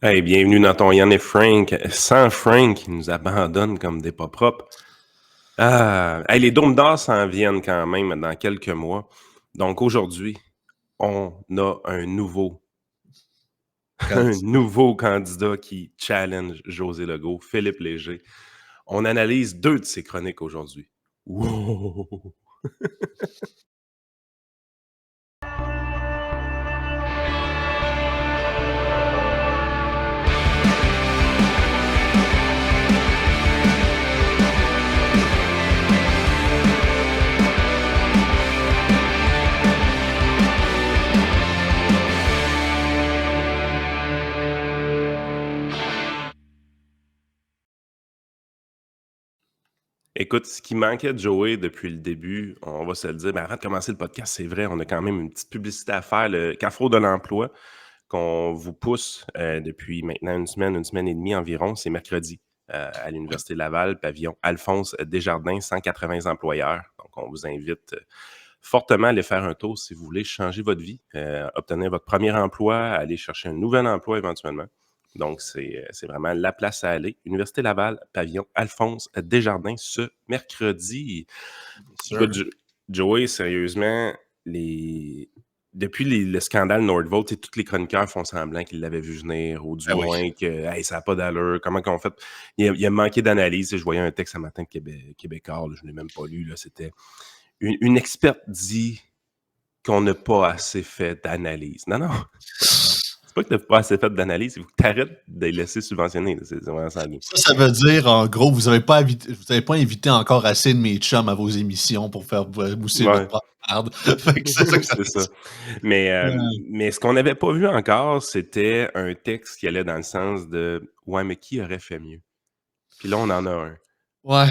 Hey, bienvenue dans ton Yann et Frank. Sans Frank, qui nous abandonne comme des pas propres. Hey, les Dômes d'or s'en viennent quand même dans quelques mois. Donc aujourd'hui, on a un nouveau, un Candidat. nouveau candidat qui challenge José Legault, Philippe Léger. On analyse 2 de ses chroniques aujourd'hui. Wow! Écoute, ce qui manquait de Joey depuis le début, on va se le dire, avant de commencer le podcast, c'est vrai, on a quand même une petite publicité à faire, le Carrefour de l'emploi, qu'on vous pousse depuis maintenant une semaine et demie environ. C'est mercredi à Oui. l'Université Laval, pavillon Alphonse Desjardins, 180 employeurs. Donc, on vous invite fortement à aller faire un tour si vous voulez changer votre vie, obtenir votre premier emploi, aller chercher un nouvel emploi éventuellement. Donc, c'est vraiment la place à aller. Université Laval, pavillon Alphonse Desjardins, ce mercredi. Écoute, Sûr. Joey, sérieusement, le scandale Nordvolt, tous les chroniqueurs font semblant qu'ils l'avaient vu venir, ou du Ben oui. moins que hey, ça n'a pas d'allure. Comment qu'on fait? Il a manqué d'analyse. Je voyais un texte ce matin de Québécois, là, je ne l'ai même pas lu. Là, c'était une experte dit qu'on n'a pas assez fait d'analyse. Non, non. C'est pas que tu n'as pas assez fait d'analyse, il faut que tu arrêtes de les laisser subventionner. C'est vraiment sanguin. Ça veut dire, en gros, vous avez pas invité encore assez de mes chums à vos émissions pour faire mousser votre Ouais. propre merde. Fait que c'est ça que ça C'est veut ça. dire. Ouais. Mais ce qu'on n'avait pas vu encore, c'était un texte qui allait dans le sens de ouais, mais qui aurait fait mieux? Puis là, on en a un. Ouais.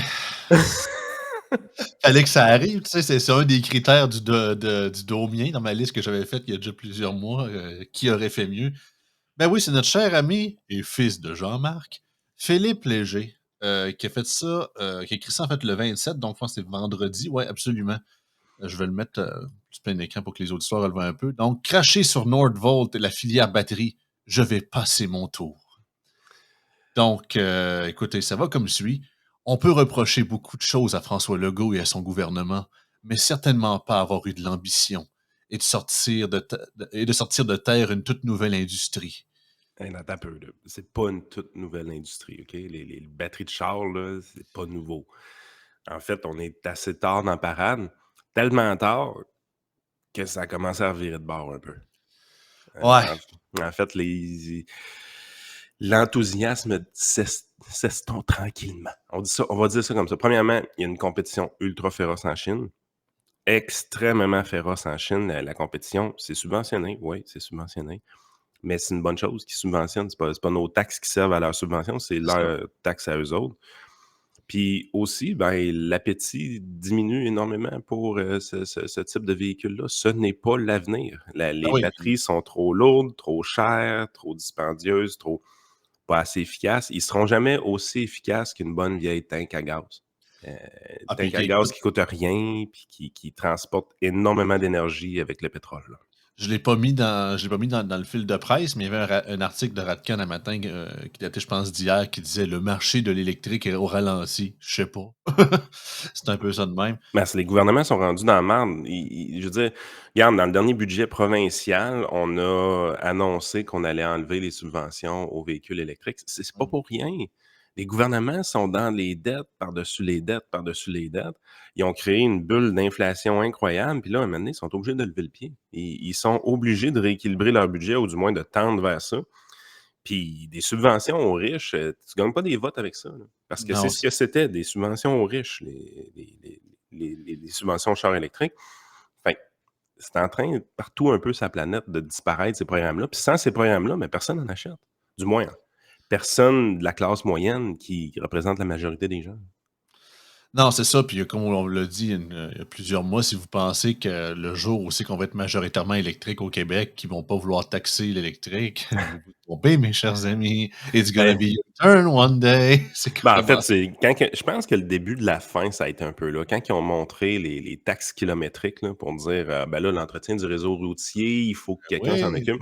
Fallait que ça arrive, tu sais, c'est un des critères du Domien dans ma liste que j'avais faite il y a déjà plusieurs mois, qui aurait fait mieux? Ben oui, c'est notre cher ami et fils de Jean-Marc, Philippe Léger, qui a fait ça, qui a écrit ça en fait le 27, donc je pense que c'est vendredi. Ouais, absolument. Je vais le mettre sur plein écran pour que les auditeurs le voient un peu. Donc, cracher sur Nordvolt et la filière batterie, je vais passer mon tour. Donc, écoutez, ça va comme suit. On peut reprocher beaucoup de choses à François Legault et à son gouvernement, mais certainement pas avoir eu de l'ambition et de sortir de terre une toute nouvelle industrie. Hey, attends un peu, là. C'est pas une toute nouvelle industrie, OK? Les batteries de char, là, c'est pas nouveau. En fait, on est assez tard dans la parade, tellement tard que ça a commencé à virer de bord un peu. Ouais. En fait, l'enthousiasme s'estompe tranquillement. On va dire ça comme ça. Premièrement, il y a une compétition ultra féroce en Chine, extrêmement féroce en Chine. La compétition, c'est subventionné, oui, c'est subventionné, mais c'est une bonne chose qu'ils subventionnent. C'est pas nos taxes qui servent à leur subvention, c'est C'est ça. leurs taxes à eux autres. Puis aussi, ben, l'appétit diminue énormément pour ce type de véhicule-là. Ce n'est pas l'avenir. Ah Les oui, batteries sont trop lourdes, trop chères, trop dispendieuses, trop pas assez efficaces. Ils seront jamais aussi efficaces qu'une bonne vieille tank à gaz. ah, puis Tank à gaz écoute, qui coûte rien puis qui transporte énormément d'énergie avec le pétrole, là. je l'ai pas mis dans le fil de presse, mais il y avait un article de Radcan un matin qui datait, je pense, d'hier, qui disait le marché de l'électrique est au ralenti. Je sais pas. C'est un peu ça de même. Ben, c'est les gouvernements sont rendus dans la marde. Je veux dire, regarde, dans le dernier budget provincial, on a annoncé qu'on allait enlever les subventions aux véhicules électriques. C'est pas pour rien. Les gouvernements sont dans les dettes, par-dessus les dettes, par-dessus les dettes. Ils ont créé une bulle d'inflation incroyable, puis là, à un moment donné, ils sont obligés de lever le pied. Ils sont obligés de rééquilibrer leur budget, ou du moins de tendre vers ça. Puis des subventions aux riches, tu gagnes pas des votes avec ça, là. Parce que c'est Non, ce que c'était, des subventions aux riches, les subventions aux chars électriques. Fait que c'est en train, partout un peu sur la planète, de disparaître, ces programmes-là. Puis sans ces programmes-là, mais personne n'en achète. Du moins, personne de la classe moyenne qui représente la majorité des gens. non, c'est ça. Puis comme on l'a dit il y a plusieurs mois, si vous pensez que le jour aussi qu'on va être majoritairement électrique au Québec, qu'ils vont pas vouloir taxer l'électrique, vous vous trompez, mes chers amis. It's gonna Ben, be your turn one day. C'est en fait, carrément ça. c'est je pense que le début de la fin, ça a été un peu là. Quand ils ont montré les taxes kilométriques là, pour dire ben là, l'entretien du réseau routier, il faut que quelqu'un s'en Oui. occupe.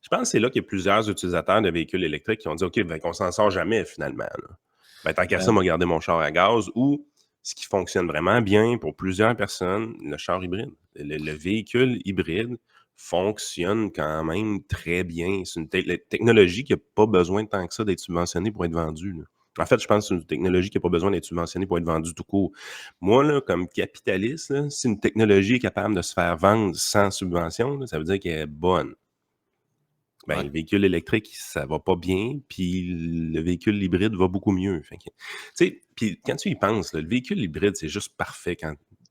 Je pense que c'est là qu'il y a plusieurs utilisateurs de véhicules électriques qui ont dit: «OK, ben, qu'on s'en sort jamais finalement, là. Ben, tant qu'à ça, Ben, moi garder mon char à gaz» ou ce qui fonctionne vraiment bien pour plusieurs personnes, le char hybride. Le véhicule hybride fonctionne quand même très bien. C'est une technologie qui a pas besoin de tant que ça d'être subventionnée pour être vendue, là. En fait, je pense que c'est une technologie qui a pas besoin d'être subventionnée pour être vendue tout court. Moi, là, comme capitaliste, là, si une technologie est capable de se faire vendre sans subvention, là, ça veut dire qu'elle est bonne. Ben, ouais. le véhicule électrique, ça va pas bien, puis le véhicule hybride va beaucoup mieux. Fait que, tu sais, puis quand tu y penses, là, le véhicule hybride, c'est juste parfait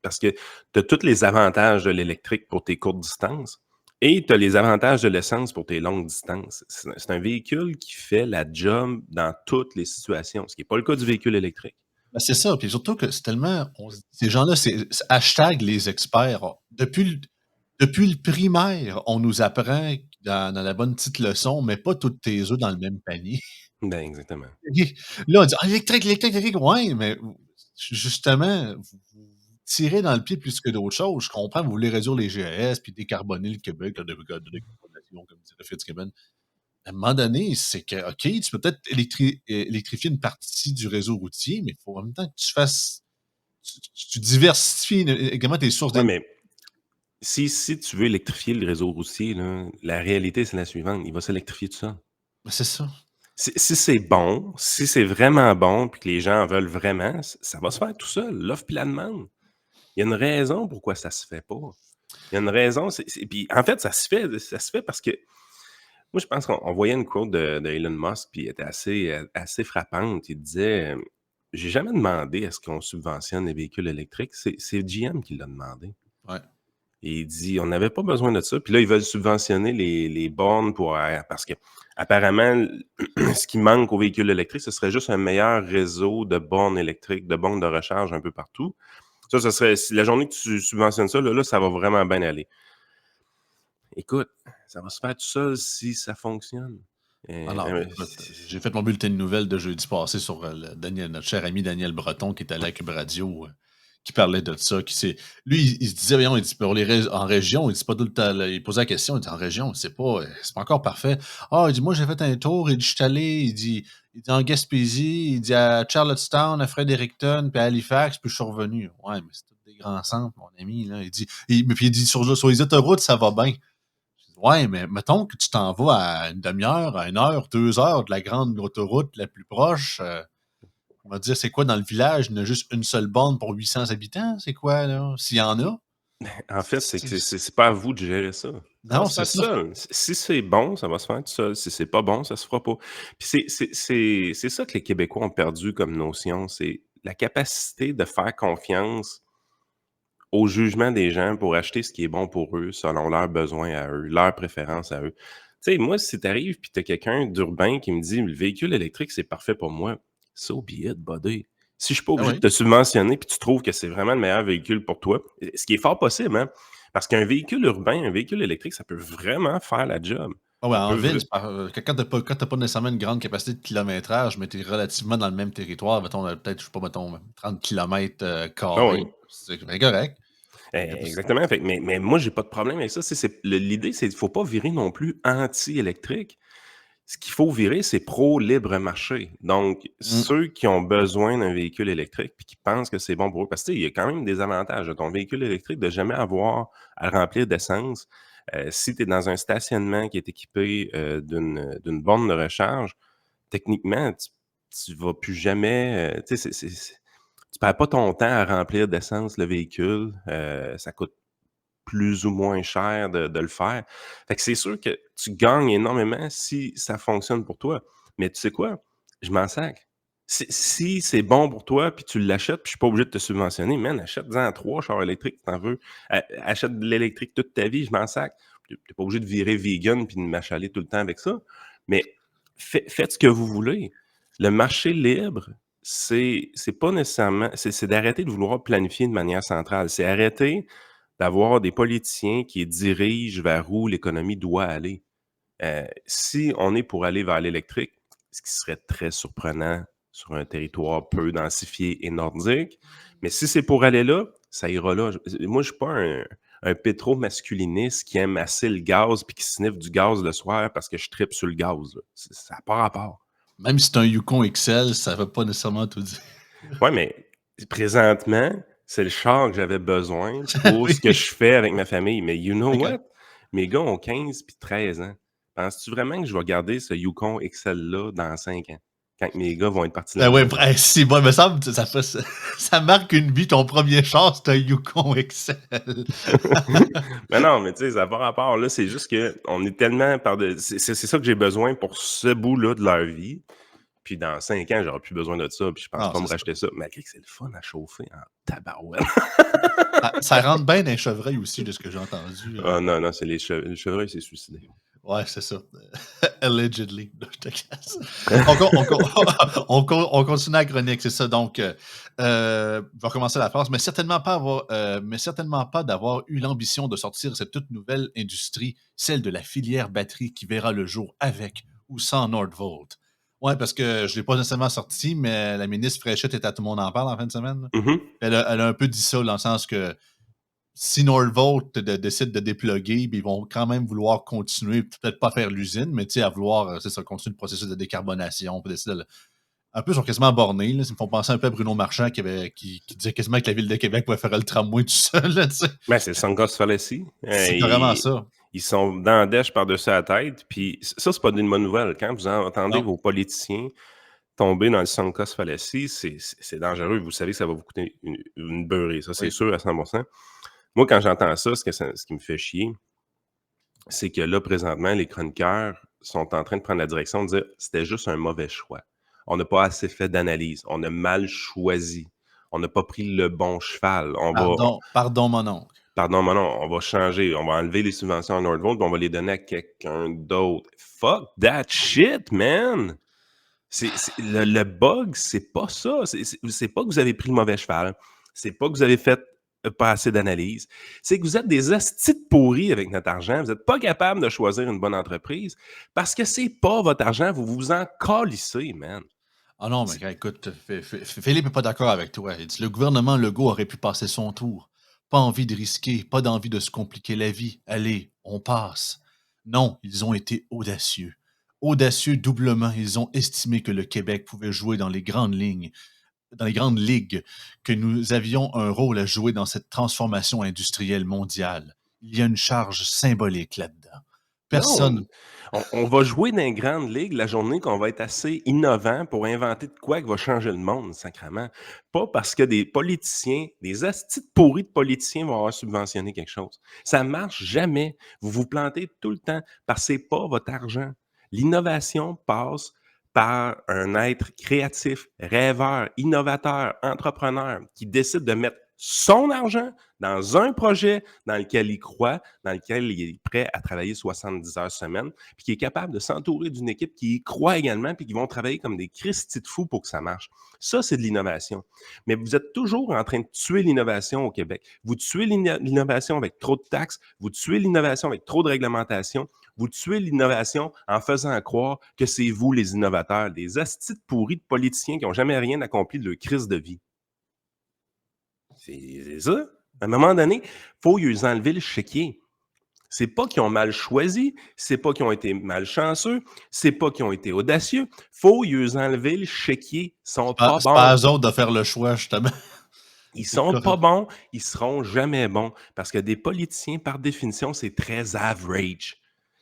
parce que tu as tous les avantages de l'électrique pour tes courtes distances et tu as les avantages de l'essence pour tes longues distances. C'est un véhicule qui fait la job dans toutes les situations, ce qui n'est pas le cas du véhicule électrique. Ben, c'est ça, puis surtout que c'est tellement ces gens-là, c'est hashtag les experts. Depuis le primaire, on nous apprend dans la bonne petite leçon: «Mets pas tous tes œufs dans le même panier». Ben, exactement. Là, on dit: «Ah, électrique, électrique, électrique». Ouais, mais justement, vous tirez dans le pied plus que d'autres choses. Je comprends, vous voulez réduire les GES puis décarboner le Québec, la décarbonation, comme dirait Fitzgibbon. À un moment donné, c'est que, OK, tu peux peut-être électrifier une partie du réseau routier, mais il faut en même temps que tu fasses tu diversifies également tes sources Ouais, d'énergie. mais si tu veux électrifier le réseau routier, là, la réalité, c'est la suivante, il va s'électrifier tout seul. Ben, c'est ça. Si c'est bon, si c'est vraiment bon, puis que les gens en veulent vraiment, ça va se faire tout seul, l'offre puis la demande. Il y a une raison pourquoi ça se fait pas. Il y a une raison, puis en fait, ça se fait parce que moi, je pense qu'on voyait une quote de Elon Musk, puis elle était assez frappante. Il disait, «J'ai jamais demandé à ce qu'on subventionne les véhicules électriques, c'est GM qui l'a demandé». Ouais. Et il dit: «On n'avait pas besoin de ça». Puis là, ils veulent subventionner les bornes pour parce qu'apparemment, ce qui manque aux véhicules électriques, ce serait juste un meilleur réseau de bornes électriques, de bornes de recharge un peu partout. Ça serait si la journée que tu subventionnes ça, là, ça va vraiment bien aller. Écoute, ça va se faire tout seul si ça fonctionne. Ah non, mais écoute, j'ai fait mon bulletin de nouvelles de jeudi passé sur, notre cher ami Daniel Breton qui est allé à Cube Radio, qui parlait de ça, qui s'est lui, il se disait: «Voyons», il dit: «Pour les rais en région», il dit: «Pas tout le temps», là, il posait la question, il dit: «En région, c'est pas encore parfait». «Ah», il dit: «Moi, j'ai fait un tour», il dit: «Je suis allé», il dit: «En Gaspésie», il dit: «À Charlottetown, à Fredericton, puis à Halifax, puis je suis revenu». «Ouais, mais c'est tous des grands centres, mon ami», là. Il dit mais puis il dit: «Sur les autoroutes, ça va bien». Ouais, mais mettons que tu t'en vas à une demi-heure, à 1 heure, 2 heures de la grande autoroute la plus proche, on va dire, c'est quoi dans le village? Il y en a juste une seule borne pour 800 habitants? C'est quoi, là? S'il y en a? En fait, c'est que C'est c'est pas à vous de gérer ça. Ça va non, se c'est faire tout ça. seul. Si c'est bon, ça va se faire tout seul. Si c'est pas bon, ça se fera pas. Puis c'est ça que les Québécois ont perdu comme notion, c'est la capacité de faire confiance au jugement des gens pour acheter ce qui est bon pour eux, selon leurs besoins à eux, leurs préférences à eux. Tu sais, moi, si tu arrives puis tu as quelqu'un d'urbain qui me dit: «Le véhicule électrique, c'est parfait pour moi», so be it, buddy. Si je suis pas Ah obligé de oui. te subventionner puis tu trouves que c'est vraiment le meilleur véhicule pour toi, ce qui est fort possible, hein, parce qu'un véhicule urbain, un véhicule électrique, ça peut vraiment faire la job. Ah ouais, Ça en peut ville, vra c'est quand tu pas nécessairement une grande capacité de kilométrage, mais tu es relativement dans le même territoire, mettons, peut-être, je sais pas, mettons, 30 kilomètres ah carrés, oui. c'est bien correct. Exactement. Fait que mais moi, j'ai pas de problème avec ça. L'idée, c'est qu'il faut pas virer non plus anti-électrique. Ce qu'il faut virer, c'est pro libre marché. Donc, Mmh. ceux qui ont besoin d'un véhicule électrique puis qui pensent que c'est bon pour eux, parce que tu sais, il y a quand même des avantages de ton véhicule électrique de jamais avoir à le remplir d'essence. Si tu es dans un stationnement qui est équipé d'une borne de recharge, techniquement, tu vas plus jamais. Tu sais, tu perds pas ton temps à remplir d'essence le véhicule. Ça coûte plus ou moins cher de le faire. Fait que c'est sûr que tu gagnes énormément si ça fonctionne pour toi. Mais tu sais quoi? Je m'en sac. Si c'est bon pour toi, puis tu l'achètes, puis je suis pas obligé de te subventionner, man, achète-en 3 chars électriques si tu veux. Achète de l'électrique toute ta vie, je m'en sac. Tu es pas obligé de virer vegan puis de m'achaler tout le temps avec ça. Mais faites ce que vous voulez. Le marché libre, c'est pas nécessairement c'est d'arrêter de vouloir planifier de manière centrale. C'est arrêter d'avoir des politiciens qui dirigent vers où l'économie doit aller. Si on est pour aller vers l'électrique, ce qui serait très surprenant sur un territoire peu densifié et nordique, mais si c'est pour aller là, ça ira là. Moi, je suis pas un un pétro-masculiniste qui aime assez le gaz puis qui sniffe du gaz le soir parce que je tripe sur le gaz, là. Ça n'a pas rapport. Même si c'est un Yukon XL, ça ne veut pas nécessairement tout dire. Ouais, mais présentement, c'est le char que j'avais besoin pour Oui. ce que je fais avec ma famille. Mais you know OK. what? Mes gars ont 15 puis 13 ans. Penses-tu vraiment que je vais garder ce Yukon XL-là dans 5 ans? Quand mes gars vont être partis de la Ben ouais, maison? si bon, il me semble que ça marque une vie, ton premier char, c'est un Yukon XL. Mais non, mais tu sais, ça n'a pas rapport. Là, c'est juste qu'on est tellement c'est ça que j'ai besoin pour ce bout-là de leur vie. Puis dans 5 ans, j'aurai plus besoin de ça, puis je pense Non, pas me c'est ça. racheter ça. Malgré que c'est le fun à chauffer en tabarouette. Ça rentre bien dans les chevreuils aussi, de ce que j'ai entendu. Ah non, non, c'est le chevreuil s'est suicidé. Ouais, c'est ça. Allegedly. Je te casse. On continue la chronique, c'est ça. Donc, je vais recommencer la phrase, mais certainement pas d'avoir eu l'ambition de sortir cette toute nouvelle industrie, celle de la filière batterie qui verra le jour avec ou sans Nordvolt. Ouais, parce que je ne l'ai pas nécessairement sorti, mais la ministre Fréchette est à Tout le monde en parle en fin de semaine, là. Mhm. Elle a un peu dit ça dans le sens que si Nordvolt décide de dépluguer, ils vont quand même vouloir continuer, peut-être pas faire l'usine, mais à vouloir, c'est ça, continuer le processus de décarbonation. Puis décider un peu, ils sont quasiment bornés. Là. Ils me font penser un peu à Bruno Marchand qui disait quasiment que la ville de Québec pouvait faire le tramway tout seul. Là, Ben, c'est le Sungas Fallacy. c'est carrément ça. Ils sont dans la dèche par-dessus la tête. Puis ça, c'est pas une bonne nouvelle. Quand vous entendez Non. vos politiciens tomber dans le Sungas Fallacy, c'est dangereux. Vous savez que ça va vous coûter une beurrée. Ça, c'est Oui. sûr à 100%. Moi, quand j'entends ça, ce qui me fait chier, c'est que là, présentement, les chroniqueurs sont en train de prendre la direction de dire c'était juste un mauvais choix. On n'a pas assez fait d'analyse. On a mal choisi. On n'a pas pris le bon cheval. Pardon, mon oncle. Pardon, mais non, on va changer. On va enlever les subventions à Nordvolt, puis on va les donner à quelqu'un d'autre. Fuck that shit, man! Le bug, c'est pas ça. C'est pas que vous avez pris le mauvais cheval. C'est pas que vous avez fait pas assez d'analyse. C'est que vous êtes des hosties de pourris avec notre argent. Vous n'êtes pas capable de choisir une bonne entreprise parce que c'est pas votre argent. Vous vous en calissez, man. Ah non, mais écoute, Philippe n'est pas d'accord avec toi. Il dit le gouvernement Legault aurait pu passer son tour. Pas envie de risquer, pas d'envie de se compliquer la vie. Allez, on passe. Non, ils ont été audacieux. Audacieux doublement, ils ont estimé que le Québec pouvait jouer dans les grandes lignes, dans les grandes ligues, que nous avions un rôle à jouer dans cette transformation industrielle mondiale. Il y a une charge symbolique là-dedans. Non, Personne. on va jouer dans les grandes ligues la journée qu'on va être assez innovant pour inventer de quoi qui va changer le monde, sacrément. Pas parce que des politiciens, des astis pourris de politiciens vont avoir subventionné quelque chose. Ça marche jamais. Vous vous plantez tout le temps parce que c'est pas votre argent. L'innovation passe par un être créatif, rêveur, innovateur, entrepreneur qui décide de mettre son argent dans un projet dans lequel il croit, dans lequel il est prêt à travailler 70 heures semaine, puis qui est capable de s'entourer d'une équipe qui y croit également, puis qui vont travailler comme des Christy de fous pour que ça marche. Ça, c'est de l'innovation. Mais vous êtes toujours en train de tuer l'innovation au Québec. Vous tuez l'innovation avec trop de taxes, vous tuez l'innovation avec trop de réglementation, vous tuez l'innovation en faisant croire que c'est vous les innovateurs, des astis pourris de politiciens qui n'ont jamais rien accompli de leur crise de vie. C'est ça. À un moment donné, il faut lui enlever le chéquier. C'est pas qu'ils ont mal choisi, c'est pas qu'ils ont été malchanceux, c'est pas qu'ils ont été audacieux. Faut lui enlever le chéquier. Ils sont pas C'est pas à bons. eux autres de faire le choix, justement. Ils C'est sont pas correct. bons, ils seront jamais bons. Parce que des politiciens, par définition, c'est très average.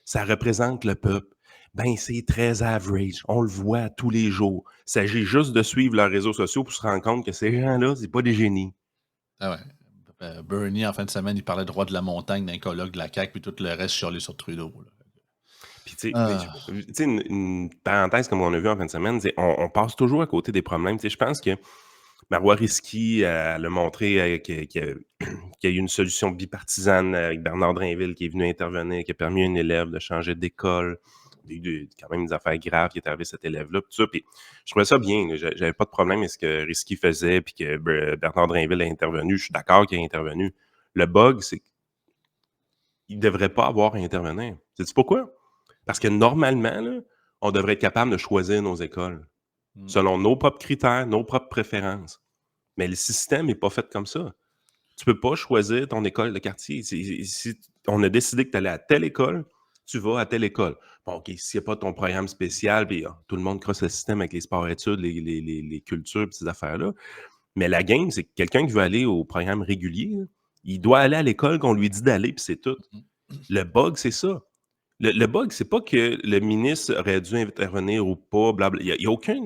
Ça représente le peuple. Ben, c'est très average. On le voit tous les jours. Il s'agit juste de suivre leurs réseaux sociaux pour se rendre compte que ces gens-là, c'est pas des génies. Ah ouais. Bernie, en fin de semaine, il parlait de roi de la montagne d'un colloque de la CAQ, puis tout le reste chialé sur Trudeau. Là. Puis, tu Ah. sais, une parenthèse comme on a vu en fin de semaine, on passe toujours à côté des problèmes. Tu sais, je pense que Marois Risky, elle a montré qu'il y a eu une solution bipartisane avec Bernard Drainville qui est venu intervenir, qui a permis à un élève de changer d'école. Il y a eu quand même des affaires graves qui est arrivé à cet élève-là. Tout ça, puis je trouvais ça bien. J'avais pas de problème avec ce que Risky faisait, puis que Bernard Drainville a intervenu. Je suis d'accord qu'il a intervenu. Le bug, c'est qu'il ne devrait pas avoir à intervenir. Sais-tu pourquoi? Parce que normalement, là, on devrait être capable de choisir nos écoles selon nos propres critères, nos propres préférences. Mais le système n'est pas fait comme ça. Tu peux pas choisir ton école de quartier. Si on a décidé que tu allais à telle école, tu vas à telle école. Bon, OK, s'il n'y a pas ton programme spécial, puis tout le monde crosse le système avec les sports-études, les cultures, ces affaires-là. Mais la game, c'est que quelqu'un qui veut aller au programme régulier, là, il doit aller à l'école qu'on lui dit d'aller, puis c'est tout. Le bug, c'est ça. Le bug, c'est pas que le ministre aurait dû intervenir ou pas, blabla. Il y a aucun.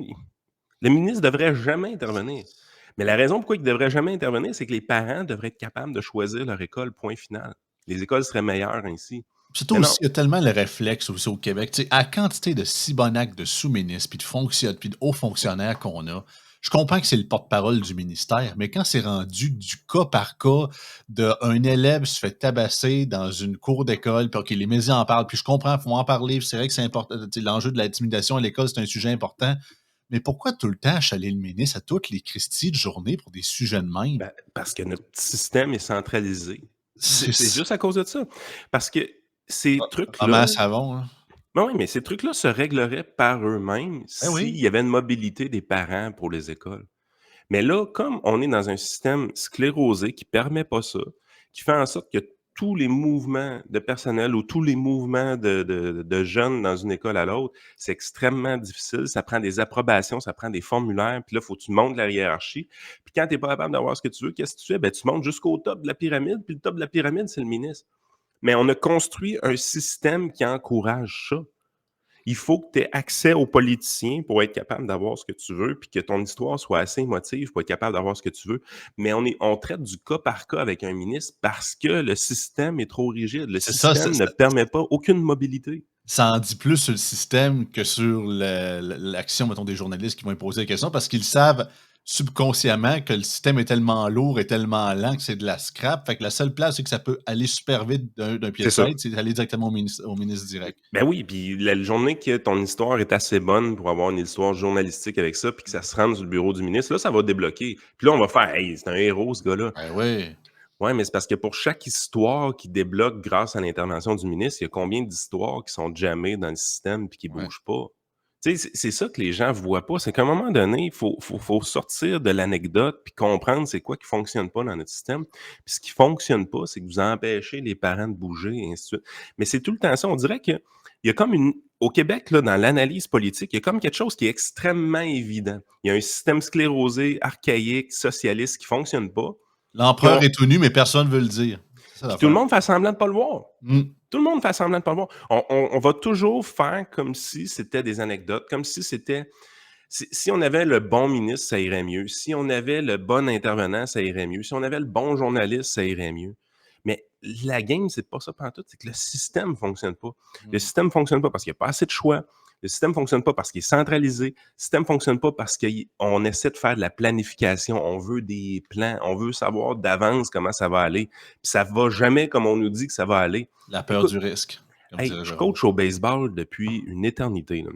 Le ministre ne devrait jamais intervenir. Mais la raison pourquoi il ne devrait jamais intervenir, c'est que les parents devraient être capables de choisir leur école, point final. Les écoles seraient meilleures ainsi. Surtout Mais aussi, non, il y a tellement le réflexe aussi au Québec. Tu sais, à quantité de Sibonac's, de sous-ministres, puis de hauts fonctionnaires qu'on a, je comprends que c'est le porte-parole du ministère, mais quand c'est rendu du cas par cas, d'un élève se fait tabasser dans une cour d'école, puis OK, les médias en parlent, puis je comprends, il faut en parler, puis c'est vrai que c'est important. Tu sais, l'enjeu de l'intimidation à l'école, c'est un sujet important. Mais pourquoi tout le temps chaler le ministre à toutes les Christies de journée pour des sujets de même? ben, parce que notre système est centralisé. C'est C'est juste à cause de ça. Parce que ces maman à trucs-là, savon, hein. ben oui, mais ces trucs-là se régleraient par eux-mêmes Ben s'il oui. y avait une mobilité des parents pour les écoles. Mais là, comme on est dans un système sclérosé qui permet pas ça, qui fait en sorte que tous les mouvements de personnel ou tous les mouvements de jeunes dans une école à l'autre, c'est extrêmement difficile. Ça prend des approbations, ça prend des formulaires, puis là, il faut que tu montes la hiérarchie. Puis quand tu n'es pas capable d'avoir ce que tu veux, qu'est-ce que tu fais? Ben, tu montes jusqu'au top de la pyramide, puis le top de la pyramide, c'est le ministre. Mais on a construit un système qui encourage ça. Il faut que tu aies accès aux politiciens pour être capable d'avoir ce que tu veux, puis que ton histoire soit assez émotive pour être capable d'avoir ce que tu veux. Mais on traite du cas par cas avec un ministre parce que le système est trop rigide. Le C'est ça, système ne permet pas aucune mobilité. ça en dit plus sur le système que sur l'action, mettons, des journalistes qui vont poser des questions parce qu'ils savent subconsciemment que le système est tellement lourd et tellement lent que c'est de la scrap. Fait que la seule place, c'est que ça peut aller super vite d'un pied C'est de ça. tête, c'est d'aller directement au ministre direct. Ben oui, puis la journée que ton histoire est assez bonne pour avoir une histoire journalistique avec ça, puis que ça se rende sur le bureau du ministre, là, ça va débloquer. Puis là, on va faire Hey, c'est un héros, ce gars-là. Ben oui. Ouais, mais c'est parce que pour chaque histoire qui débloque grâce à l'intervention du ministre, il y a combien d'histoires qui sont jammées dans le système puis qui Ouais. bougent pas? Tu sais, c'est ça que les gens voient pas. C'est qu'à un moment donné, il faut sortir de l'anecdote puis comprendre c'est quoi qui fonctionne pas dans notre système. Puis ce qui fonctionne pas, c'est que vous empêchez les parents de bouger et ainsi de suite. Mais c'est tout le temps ça. On dirait qu'il y a comme une. Au Québec, là, dans l'analyse politique, il y a comme quelque chose qui est extrêmement évident. Il y a un système sclérosé, archaïque, socialiste qui fonctionne pas. Puis L'empereur est tout nu, mais personne ne veut le dire. C'est ça puis tout le l'affaire. monde fait semblant de pas le voir. Mmh. Tout le monde fait semblant de pas le voir. On va toujours faire comme si c'était des anecdotes, comme si c'était si on avait le bon ministre, ça irait mieux. Si on avait le bon intervenant, ça irait mieux. Si on avait le bon journaliste, ça irait mieux. Mais la game, c'est pas ça pantoute, c'est que le système fonctionne pas. Le Mmh. système fonctionne pas parce qu'il y a pas assez de choix. Le système fonctionne pas parce qu'il est centralisé. Le système fonctionne pas parce qu'on essaie de faire de la planification. On veut des plans. On veut savoir d'avance comment ça va aller. Puis ça va jamais comme on nous dit que ça va aller. La peur Écoute, du risque, comme hey, dirait je Jérôme. coach au baseball depuis une éternité, là.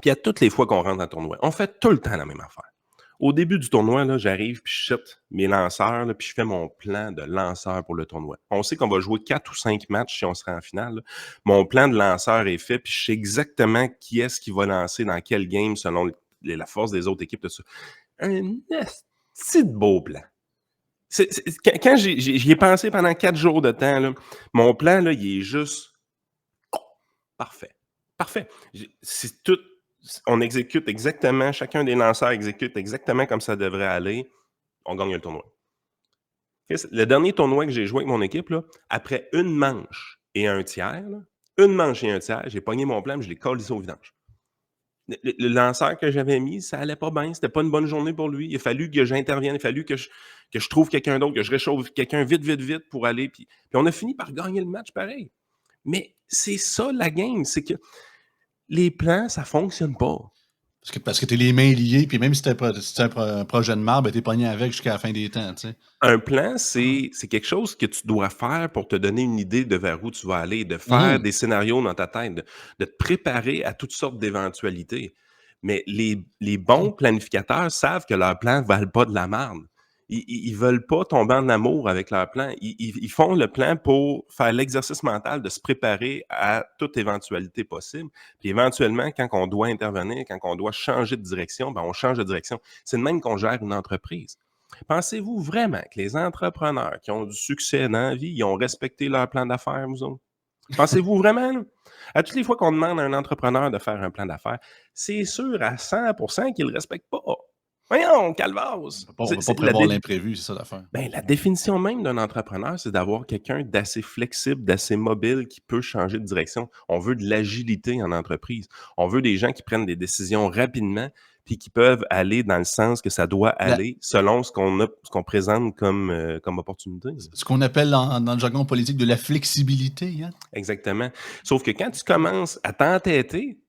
Puis à toutes les fois qu'on rentre dans le tournoi, on fait tout le temps la même affaire. Au début du tournoi, là, j'arrive, puis je shot mes lanceurs, là, puis je fais mon plan de lanceur pour le tournoi. On sait qu'on va jouer 4 ou 5 matchs si on sera en finale, là. Mon plan de lanceur est fait, puis je sais exactement qui est-ce qui va lancer dans quel game selon la force des autres équipes. Tout ça. Un esti de beau plan. Quand j'y ai pensé pendant 4 jours de temps, là, mon plan, là, il est juste parfait. Parfait. C'est tout. On exécute exactement, chacun des lanceurs exécute exactement comme ça devrait aller. On gagne le tournoi. Le dernier tournoi que j'ai joué avec mon équipe, là, après une manche et un tiers, là, une manche et un tiers, j'ai pogné mon plan et je l'ai collé au vidange. Le lanceur que j'avais mis, ça allait pas bien. C'était pas une bonne journée pour lui. Il a fallu que j'intervienne. Il a fallu que je trouve quelqu'un d'autre, que je réchauffe quelqu'un vite, vite, vite pour aller. Puis on a fini par gagner le match pareil. Mais c'est ça la game. C'est que les plans, ça fonctionne pas. Parce que tu es les mains liées, puis même si c'était un projet de marbre, ben, tu es pogné avec jusqu'à la fin des temps, tu sais. Un plan, c'est quelque chose que tu dois faire pour te donner une idée de vers où tu vas aller, de faire Mmh. des scénarios dans ta tête, de te préparer à toutes sortes d'éventualités. Mais les bons planificateurs savent que leurs plans ne valent pas de la merde. Ils veulent pas tomber en amour avec leur plan. Ils font le plan pour faire l'exercice mental de se préparer à toute éventualité possible. Puis éventuellement, quand on doit intervenir, quand on doit changer de direction, ben on change de direction. C'est de même qu'on gère une entreprise. Pensez-vous vraiment que les entrepreneurs qui ont du succès dans la vie, ils ont respecté leur plan d'affaires, vous autres? Pensez-vous vraiment, là? À toutes les fois qu'on demande à un entrepreneur de faire un plan d'affaires, c'est sûr à 100% qu'il ne le respecte pas. Voyons, calvasse! On ne peut pas prévoir l'imprévu, c'est ça l'affaire. Ben, la définition même d'un entrepreneur, c'est d'avoir quelqu'un d'assez flexible, d'assez mobile, qui peut changer de direction. On veut de l'agilité en entreprise. On veut des gens qui prennent des décisions rapidement, puis qui peuvent aller dans le sens que ça doit La- aller selon ce qu'on présente comme opportunité. Ce qu'on appelle dans le jargon politique de la flexibilité. Hein? Exactement. Sauf que quand tu commences à t'entêter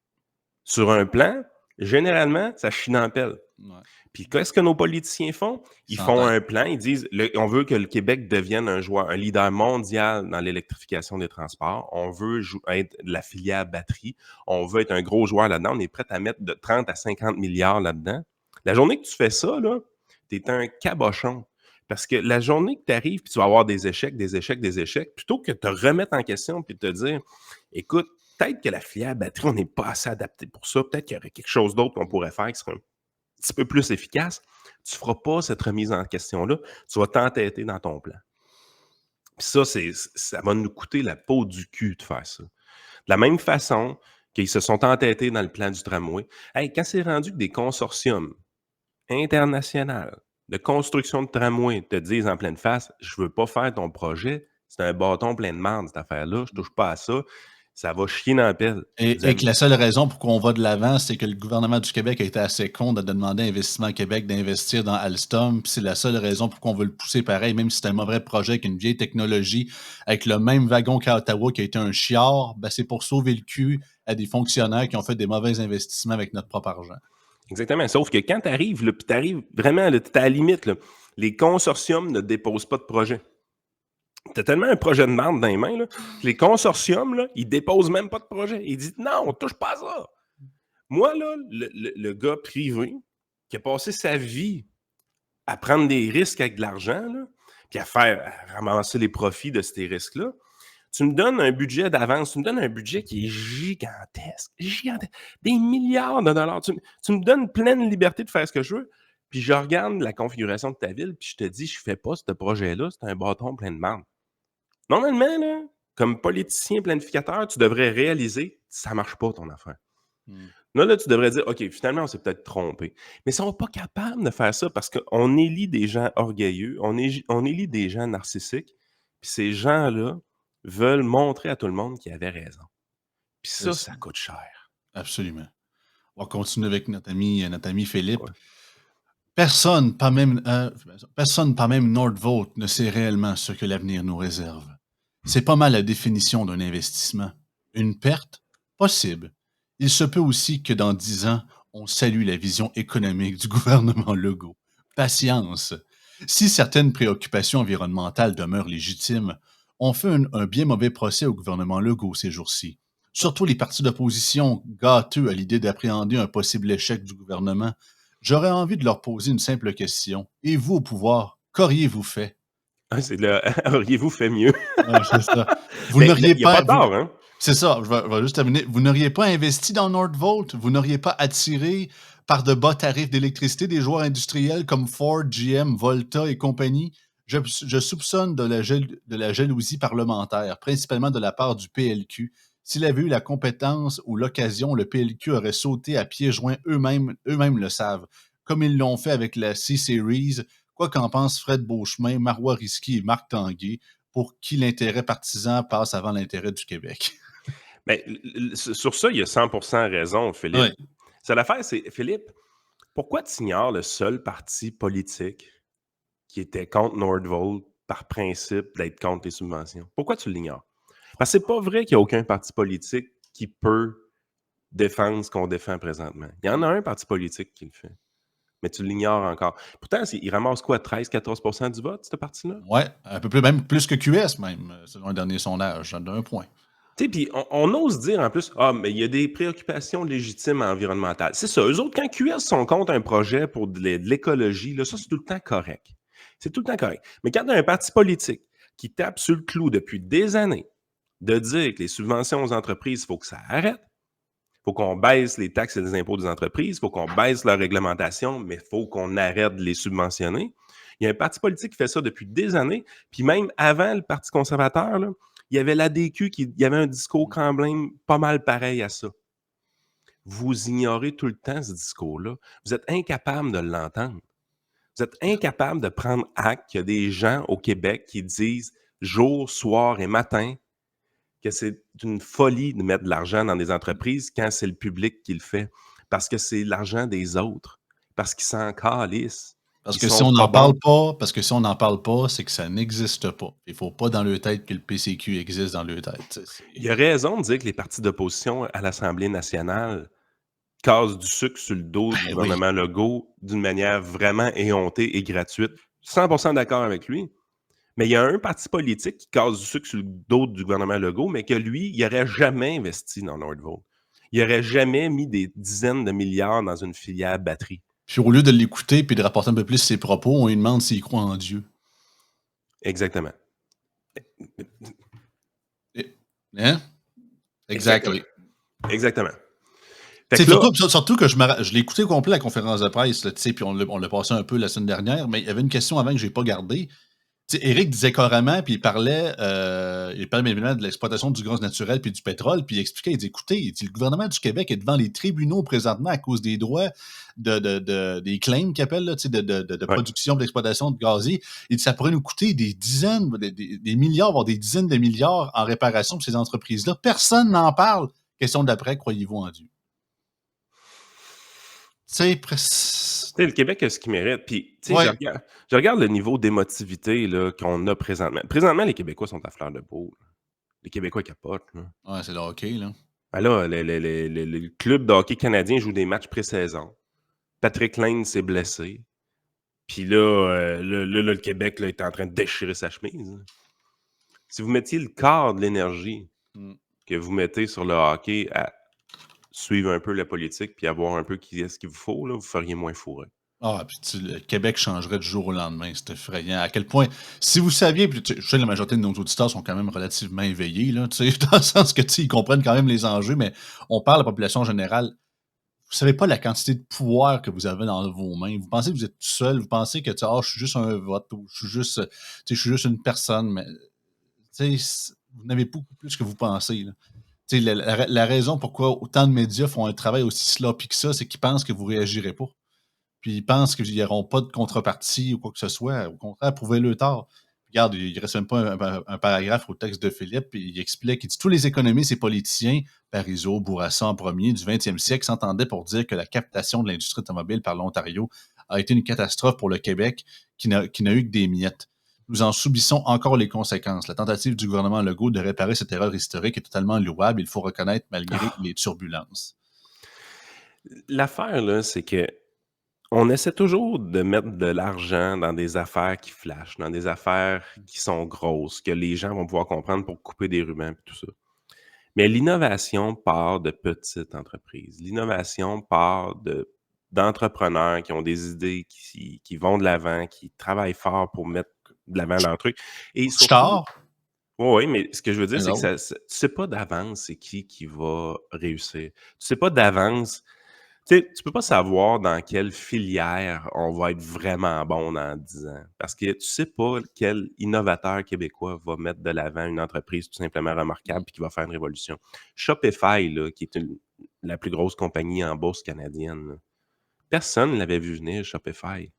sur un plan, généralement, ça chie dans la pelle. Ouais. Puis qu'est-ce que nos politiciens font? Ils font un plan, ils disent on veut que le Québec devienne un leader mondial dans l'électrification des transports. On veut être la filière batterie. On veut être un gros joueur là-dedans. On est prêt à mettre de 30 à 50 milliards là-dedans. La journée que tu fais ça, tu es un cabochon. Parce que la journée que tu arrives, puis tu vas avoir des échecs, plutôt que de te remettre en question puis de te dire, écoute, peut-être que la filière batterie, on n'est pas assez adapté pour ça. Peut-être qu'il y aurait quelque chose d'autre qu'on pourrait faire qui serait un petit peu plus efficace. Tu ne feras pas cette remise en question-là. Tu vas t'entêter dans ton plan. Puis ça va nous coûter la peau du cul de faire ça. De la même façon qu'ils se sont entêtés dans le plan du tramway. Hey, quand c'est rendu que des consortiums internationaux de construction de tramway te disent en pleine face, je veux pas faire ton projet, c'est un bâton plein de marde, cette affaire-là, je touche pas à ça, ça va chier dans la pelle. Et que la seule raison pour qu'on va de l'avant, c'est que le gouvernement du Québec a été assez con de demander à Investissement Québec d'investir dans Alstom. Puis c'est la seule raison pour qu'on veut le pousser pareil, même si c'est un mauvais projet avec une vieille technologie, avec le même wagon qu'à Ottawa qui a été un chiard, ben c'est pour sauver le cul à des fonctionnaires qui ont fait des mauvais investissements avec notre propre argent. Exactement. Sauf que quand tu arrives, puis tu arrives vraiment, tu es à la limite, là, les consortiums ne déposent pas de projet. Tu as tellement un projet de marde dans les mains, là, que les consortiums, là, ils déposent même pas de projet. Ils disent non, on touche pas à ça. Moi, là, le gars privé qui a passé sa vie à prendre des risques avec de l'argent, là, puis à ramasser les profits de ces risques-là, tu me donnes un budget d'avance, tu me donnes un budget qui est gigantesque, des milliards de dollars. Tu me donnes pleine liberté de faire ce que je veux, puis je regarde la configuration de ta ville, puis je te dis, je fais pas ce projet-là, c'est un bâton plein de marde. Normalement, là, comme politicien planificateur, tu devrais réaliser ça marche pas ton affaire. Là, tu devrais dire, OK, finalement, on s'est peut-être trompé. Mais ils sont pas capables de faire ça parce qu'on élit des gens orgueilleux, on élit des gens narcissiques, puis ces gens-là veulent montrer à tout le monde qu'ils avaient raison. Puis ça coûte cher. Absolument. On va continuer avec notre ami Philippe. Ouais. Personne, pas même Nordvolt, ne sait réellement ce que l'avenir nous réserve. C'est pas mal la définition d'un investissement. Une perte? Possible. Il se peut aussi que dans 10 ans, on salue la vision économique du gouvernement Legault. Patience. Si certaines préoccupations environnementales demeurent légitimes, on fait un bien mauvais procès au gouvernement Legault ces jours-ci. Surtout les partis d'opposition gâteux à l'idée d'appréhender un possible échec du gouvernement. J'aurais envie de leur poser une simple question. Et vous, au pouvoir, qu'auriez-vous fait? Ah, c'est là, auriez-vous fait mieux? Ouais, c'est ça. Vous Mais n'auriez il n'y a pas tort, hein? C'est ça, je vais juste terminer. Vous n'auriez pas investi dans Nordvolt, vous n'auriez pas attiré par de bas tarifs d'électricité des joueurs industriels comme Ford, GM, Volta et compagnie. Je soupçonne de la jalousie parlementaire, principalement de la part du PLQ. S'il avait eu la compétence ou l'occasion, le PLQ aurait sauté à pieds joints eux-mêmes le savent, comme ils l'ont fait avec la C-Series, quoi qu'en pense Fred Beauchemin, Marois Risky et Marc Tanguay, pour qui l'intérêt partisan passe avant l'intérêt du Québec. Mais sur ça, il y a 100% raison, Philippe. Ouais. C'est l'affaire, c'est, Philippe, pourquoi tu ignores le seul parti politique qui était contre Nordvolt par principe d'être contre les subventions? Pourquoi tu l'ignores? Parce que c'est pas vrai qu'il n'y a aucun parti politique qui peut défendre ce qu'on défend présentement. Il y en a un parti politique qui le fait, mais tu l'ignores encore. Pourtant, il ramasse quoi, 13-14% du vote, ce parti-là? Ouais, un peu plus, même plus que QS, même, selon un dernier sondage, d'un point. Tu sais, puis on ose dire en plus, ah, mais il y a des préoccupations légitimes environnementales. C'est ça. Eux autres, quand QS sont contre un projet pour de l'écologie, là, ça, c'est tout le temps correct. C'est tout le temps correct. Mais quand tu as un parti politique qui tape sur le clou depuis des années de dire que les subventions aux entreprises, il faut que ça arrête, il faut qu'on baisse les taxes et les impôts des entreprises, il faut qu'on baisse leur réglementation, mais il faut qu'on arrête de les subventionner. Il y a un parti politique qui fait ça depuis des années, puis même avant le Parti conservateur, là, il y avait l'ADQ il y avait un discours quand même pas mal pareil à ça. Vous ignorez tout le temps ce discours-là. Vous êtes incapable de l'entendre. Vous êtes incapable de prendre acte qu'il y a des gens au Québec qui disent jour, soir et matin que c'est une folie de mettre de l'argent dans des entreprises quand c'est le public qui le fait. Parce que c'est l'argent des autres. Parce qu'ils s'en calissent. Parce Ils que si sont on pas n'en parle bons. pas, c'est que ça n'existe pas. Il faut pas dans leur tête que le PCQ existe dans leur tête. Tu sais, Il y a raison de dire que les partis d'opposition à l'Assemblée nationale cassent du sucre sur le dos du Ben oui. gouvernement Legault d'une manière vraiment éhontée et gratuite. 100% d'accord avec lui. Mais il y a un parti politique qui casse du sucre sur le dos du gouvernement Legault, mais que lui, il n'aurait jamais investi dans Nordvolt. Il n'aurait jamais mis des dizaines de milliards dans une filière batterie. Puis au lieu de l'écouter puis de rapporter un peu plus ses propos, on lui demande s'il croit en Dieu. Exactement. Hein? Exactly. Exactement. C'est surtout que je l'ai écouté au complet, la conférence de presse, là, puis on l'a passé un peu la semaine dernière, mais il y avait une question avant que je n'ai pas gardée. Éric disait carrément, puis il parlait évidemment de l'exploitation du gaz naturel puis du pétrole, puis il expliquait, il dit, écoutez, il dit, le gouvernement du Québec est devant les tribunaux présentement à cause des droits des claims qu'ils appellent, là, de production, d'exploitation de gazier. Il dit, ça pourrait nous coûter des dizaines, des milliards, voire des dizaines de milliards en réparation pour ces entreprises-là. Personne n'en parle. Question d'après, croyez-vous en Dieu? Le Québec a ce qu'il mérite. Puis, je regarde le niveau d'émotivité là, qu'on a présentement. Présentement, les Québécois sont à fleur de peau. Les Québécois capotent. Là. Ouais, c'est le hockey, là. Ben là, le club de hockey canadien joue des matchs pré-saison. Patrick Lane s'est blessé. Puis là, le Québec là, est en train de déchirer sa chemise. Hein. Si vous mettiez le quart de l'énergie que vous mettez sur le hockey à suivre un peu la politique puis à voir un peu qui est-ce qu'il vous faut, là, vous feriez moins fourré. Ah, puis le Québec changerait du jour au lendemain. C'est effrayant. À quel point, si vous saviez, puis je sais que la majorité de nos auditeurs sont quand même relativement éveillés, là, dans le sens que ils comprennent quand même les enjeux, mais on parle de la population générale. Vous savez pas la quantité de pouvoir que vous avez dans vos mains. Vous pensez que vous êtes tout seul. Vous pensez que je suis juste un vote ou je suis juste une personne, mais vous n'avez beaucoup plus que vous pensez. Là. La raison pourquoi autant de médias font un travail aussi sloppy que ça, c'est qu'ils pensent que vous réagirez pas. Puis ils pensent qu'ils n'auront pas de contrepartie ou quoi que ce soit. Au contraire, prouvez-le tard. Regarde, il ne reste même pas un paragraphe au texte de Philippe, puis il explique, il dit « Tous les économistes et politiciens, Parizeau, Bourassa en premier, du 20e siècle, s'entendaient pour dire que la captation de l'industrie automobile par l'Ontario a été une catastrophe pour le Québec qui n'a eu que des miettes. Nous en subissons encore les conséquences. La tentative du gouvernement Legault de réparer cette erreur historique est totalement louable, il faut reconnaître, malgré les turbulences. » L'affaire, là, c'est que on essaie toujours de mettre de l'argent dans des affaires qui flashent, dans des affaires qui sont grosses, que les gens vont pouvoir comprendre pour couper des rubans et tout ça. Mais l'innovation part de petites entreprises. L'innovation part d'entrepreneurs qui ont des idées, qui vont de l'avant, qui travaillent fort pour mettre de l'avant leur truc. Et surtout, oui, mais ce que je veux dire, c'est que tu ne sais pas d'avance c'est qui va réussir. Tu sais pas d'avance. Tu sais, tu peux pas savoir dans quelle filière on va être vraiment bon dans 10 ans. Parce que tu sais pas quel innovateur québécois va mettre de l'avant une entreprise tout simplement remarquable et qui va faire une révolution. Shopify, là, qui est la plus grosse compagnie en bourse canadienne, là, personne ne l'avait vu venir, Shopify.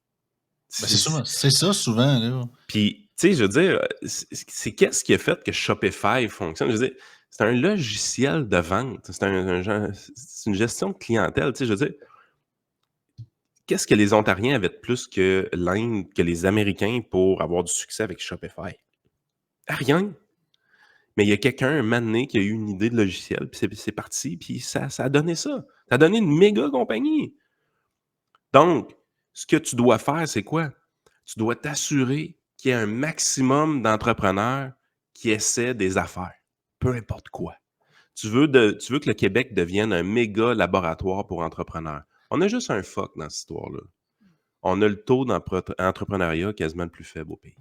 C'est ça souvent. Là. Puis, tu sais, je veux dire, c'est qu'est-ce qui a fait que Shopify fonctionne? Je veux dire, c'est un logiciel de vente. C'est une gestion de clientèle. Tu sais, je veux dire, qu'est-ce que les Ontariens avaient de plus que l'Inde, que les Américains pour avoir du succès avec Shopify? Rien. Mais il y a quelqu'un, un moment donné, qui a eu une idée de logiciel, puis c'est parti, puis ça a donné ça. Ça a donné une méga compagnie. Donc, ce que tu dois faire, c'est quoi? Tu dois t'assurer qu'il y ait un maximum d'entrepreneurs qui essaient des affaires, peu importe quoi. Tu veux que le Québec devienne un méga laboratoire pour entrepreneurs. On a juste un fuck dans cette histoire-là. On a le taux d'entrepreneuriat quasiment le plus faible au pays.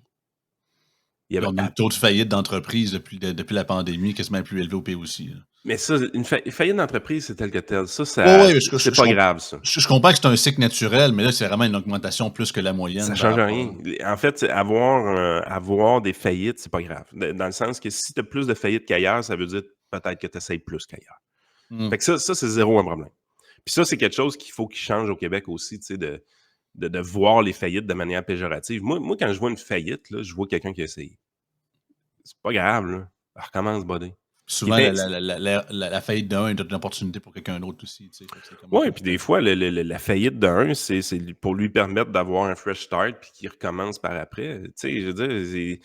Il y Puis avait on a le taux de faillite d'entreprise depuis la pandémie quasiment plus élevé au pays aussi, là. mais ça, une faillite d'entreprise, c'est tel que tel. Ouais, Ça ouais, c'est pas grave ça. je comprends que c'est un cycle naturel, mais là, c'est vraiment une augmentation plus que la Ça moyenne par change rapport à rien. En fait, avoir des faillites, c'est pas grave. Dans le sens que si tu as plus de faillites qu'ailleurs, ça veut dire peut-être que tu essaies plus qu'ailleurs. Fait mmh. que ça c'est zéro un problème. Puis ça, c'est quelque chose qu'il faut qu'il change au Québec aussi, tu sais, de voir les faillites de manière péjorative. Moi, quand je vois une faillite, là, je vois quelqu'un qui a essayé. C'est pas grave, là. Recommence, buddy. Puis Souvent, la faillite d'un est une opportunité pour quelqu'un d'autre aussi, tu sais, fait que c'est comme OK, ouais, puis des fois, la faillite d'un, c'est pour lui permettre d'avoir un fresh start puis qu'il recommence par après. Tu sais, je veux dire,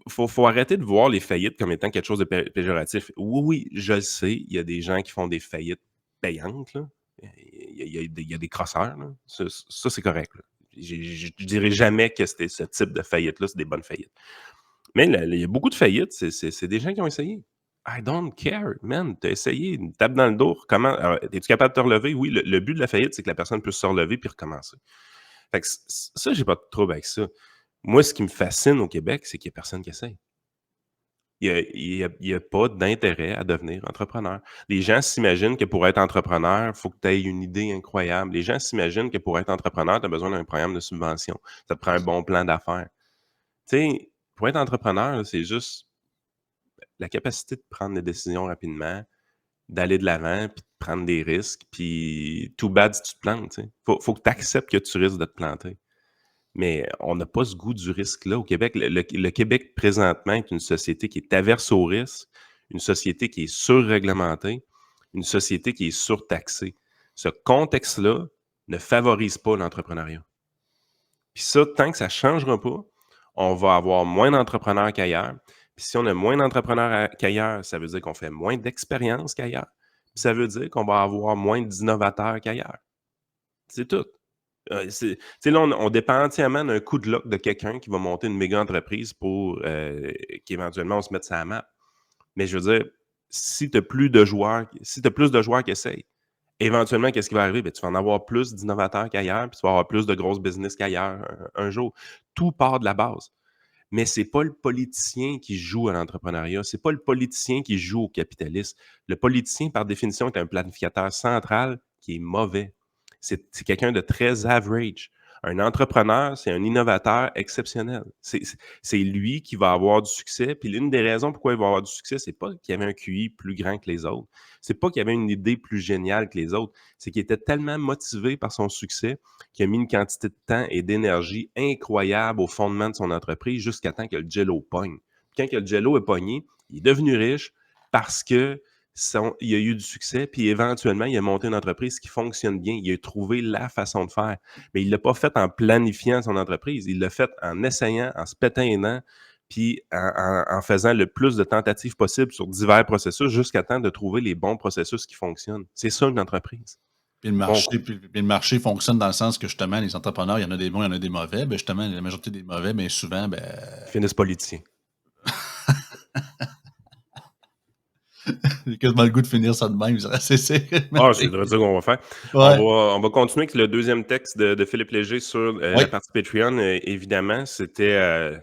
faut arrêter de voir les faillites comme étant quelque chose de péjoratif. Oui, oui, je le sais, il y a des gens qui font des faillites payantes, là. Il y a des crosseurs, là. Ça, c'est correct, là. Je dirais jamais que c'était ce type de faillite-là, c'est des bonnes faillites. Mais il y a beaucoup de faillites, c'est des gens qui ont essayé. I don't care, man. T'as essayé, une tape dans le dos, comment es-tu capable de te relever? Oui, le but de la faillite, c'est que la personne puisse se relever puis recommencer. Fait que ça, j'ai pas de trouble avec ça. Moi, ce qui me fascine au Québec, c'est qu'il y a personne qui essaye. Il y a pas d'intérêt à devenir entrepreneur. Les gens s'imaginent que pour être entrepreneur, il faut que tu aies une idée incroyable. Les gens s'imaginent que pour être entrepreneur, tu as besoin d'un programme de subvention. Ça te prend un bon plan d'affaires. Tu sais, pour être entrepreneur, là, c'est juste la capacité de prendre des décisions rapidement, d'aller de l'avant, puis de prendre des risques, puis too bad si tu te plantes, tu sais. Faut que tu acceptes que tu risques de te planter. Mais on n'a pas ce goût du risque-là au Québec. Le Québec, présentement, est une société qui est averse au risque, une société qui est surréglementée, une société qui est surtaxée. Ce contexte-là ne favorise pas l'entrepreneuriat. Puis ça, tant que ça ne changera pas, on va avoir moins d'entrepreneurs qu'ailleurs. Puis si on a moins d'entrepreneurs qu'ailleurs, ça veut dire qu'on fait moins d'expérience qu'ailleurs. Puis ça veut dire qu'on va avoir moins d'innovateurs qu'ailleurs. C'est tout. Tu sais, là, on dépend entièrement d'un coup de luck de quelqu'un qui va monter une méga entreprise pour qu'éventuellement on se mette sur la map. Mais je veux dire, si tu as plus de joueurs, si tu plus de joueurs qui essayent, éventuellement, qu'est-ce qui va arriver? Ben, tu vas en avoir plus d'innovateurs qu'ailleurs, puis tu vas avoir plus de grosses business qu'ailleurs un jour. Tout part de la base. Mais c'est pas le politicien qui joue à l'entrepreneuriat, c'est pas le politicien qui joue au capitalisme. Le politicien, par définition, est un planificateur central qui est mauvais. C'est quelqu'un de très average. Un entrepreneur, c'est un innovateur exceptionnel. C'est lui qui va avoir du succès. Puis l'une des raisons pourquoi il va avoir du succès, c'est pas qu'il y avait un QI plus grand que les autres. C'est pas qu'il y avait une idée plus géniale que les autres. C'est qu'il était tellement motivé par son succès qu'il a mis une quantité de temps et d'énergie incroyable au fondement de son entreprise jusqu'à temps que le jello pogne. Puis quand que le jello est pogné, il est devenu riche parce que il a eu du succès, puis éventuellement, il a monté une entreprise qui fonctionne bien. Il a trouvé la façon de faire. Mais il ne l'a pas fait en planifiant son entreprise. Il l'a fait en essayant, en se pétant les dents, puis en faisant le plus de tentatives possibles sur divers processus jusqu'à temps de trouver les bons processus qui fonctionnent. C'est ça une entreprise. Bon, Puis le marché fonctionne dans le sens que justement, les entrepreneurs, il y en a des bons, il y en a des mauvais. Ben, justement, la majorité des mauvais, bien souvent, ben, ils finissent politiciens. j'ai quasiment le goût de finir ça de même. C'est Ah, c'est vrai ça qu'on va faire. ouais, On va continuer avec le deuxième texte de Philippe Léger sur la ouais, partie Patreon. Évidemment, c'était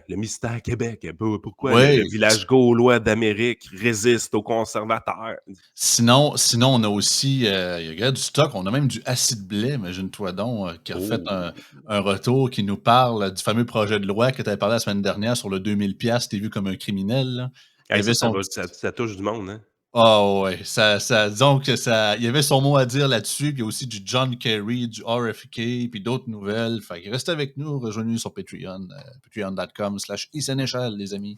le mystère Québec. Pourquoi le ouais. village gaulois d'Amérique résiste aux conservateurs? Sinon, on a aussi, il y a du stock. On a même du acide blé, imagine-toi donc, qui a refait Oh! un retour, qui nous parle du fameux projet de loi que tu avais parlé la semaine dernière sur le 2000 piastres, tu vu comme un criminel, là. Il y Hey, avait son ça touche du monde, hein? Ah ouais, disons que ça il y avait son mot à dire là-dessus, puis il y a aussi du John Kerry, du RFK, puis d'autres nouvelles. Fait que restez avec nous, rejoignez-nous sur Patreon, patreon.com/isénéchal, les amis.